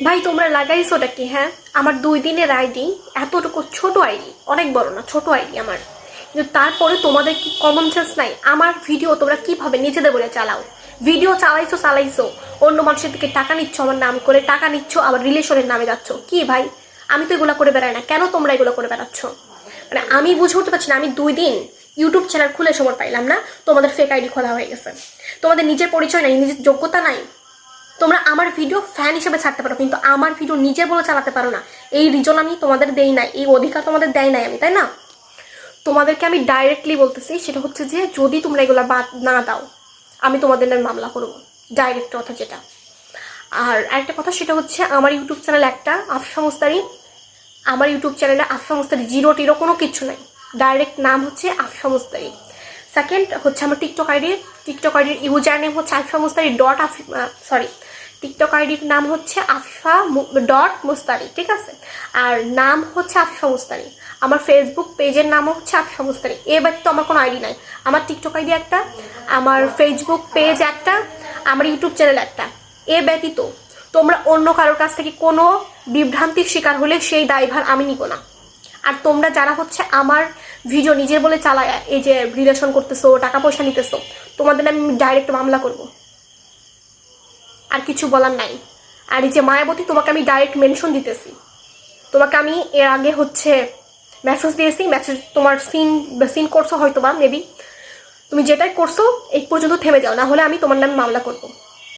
ভাই তোমরা লাগাইছোটা কি? হ্যাঁ, আমার 2 দিনের আইডি, এতটুকু ছোট আইডি, অনেক বড় না, ছোট আইডি আমার, কিন্তু তারপরে তোমাদের কি কমন সেন্স নাই? আমার ভিডিও তোমরা কিভাবে নিজেদের বলে চালাও? ভিডিও চালাইছো, অন্য মানুষের থেকে টাকা নিচ্ছ, আমার নাম করে টাকা নিচ্ছ, আবার রিলেশনের নামে যাচ্ছ কি ভাই? আমি তো এগুলো করে বেড়াই না, কেন তোমরা এগুলো করে বেড়াচ্ছ? মানে আমি বুঝে উঠতে পারছি না। আমি 2 দিন ইউটিউব চ্যানেল খুলে সময় পাইলাম না, তোমাদের ফেক আইডি খোলা হয়ে গেছে। তোমাদের নিজের পরিচয় নাই, নিজের যোগ্যতা নাই। তোমরা আমার ভিডিও ফ্যান হিসেবে ছাড়তে পারো, কিন্তু আমার ভিডিও নিজের বলে চালাতে পারো না। এই রিজন আমি তোমাদের দেই নাই, এই অধিকার তোমাদের দেয় নাই আমি, তাই না? তোমাদেরকে আমি ডাইরেক্টলি বলতেছি, সেটা হচ্ছে যে যদি তোমরা এগুলো বাদ না দাও, আমি তোমাদের নামে মামলা করবো, ডাইরেক্ট কথা যেটা। আর আরেকটা কথা, সেটা হচ্ছে আমার ইউটিউব চ্যানেল একটা আফসা মুস্তারি, আমার ইউটিউব চ্যানেলে আফসা মুস্তারি জিরো টিরো কোনো কিছু নাই, ডাইরেক্ট নাম হচ্ছে আফসা মুস্তারি। সেকেন্ড হচ্ছে আমার টিকটক আইডির ইউজার নেম হচ্ছে Afsa Mustari dot sorry, TikTok আইডির নাম হচ্ছে আফিফা ডট মুস্তারি, ঠিক আছে? আর নাম হচ্ছে আফিফা মুস্তারি। আমার ফেসবুক পেজের নাম হচ্ছে আফিফা মুস্তারি। এ ব্যতীত আমার কোনো আইডি নাই। আমার টিকটক আইডি একটা, আমার ফেসবুক পেজ একটা, আমার ইউটিউব চ্যানেল একটা। এ ব্যতীত তোমরা অন্য কারোর কাছ থেকে কোনো বিভ্রান্তির শিকার হলে সেই দায়ভার আমি নিব না। আর তোমরা যারা হচ্ছে আমার ভিডিও নিজের বলে চালায়, এই যে রিলেশন করতেছো, টাকা পয়সা নিতেছো, তোমাদের আমি ডাইরেক্ট মামলা করব, আর কিছু বলার নাই। আর এই যে মায়াবতী, তোমাকে আমি ডাইরেক্ট মেনশন দিতেছি। তোমাকে আমি এর আগে হচ্ছে মেসেজ দিয়েছি, মেসেজ তোমার সিন করছো হয়তো বা, মেবি তুমি যেটাই করছো এই পর্যন্ত থেমে যাও, না হলে আমি তোমার নামে মামলা করবো।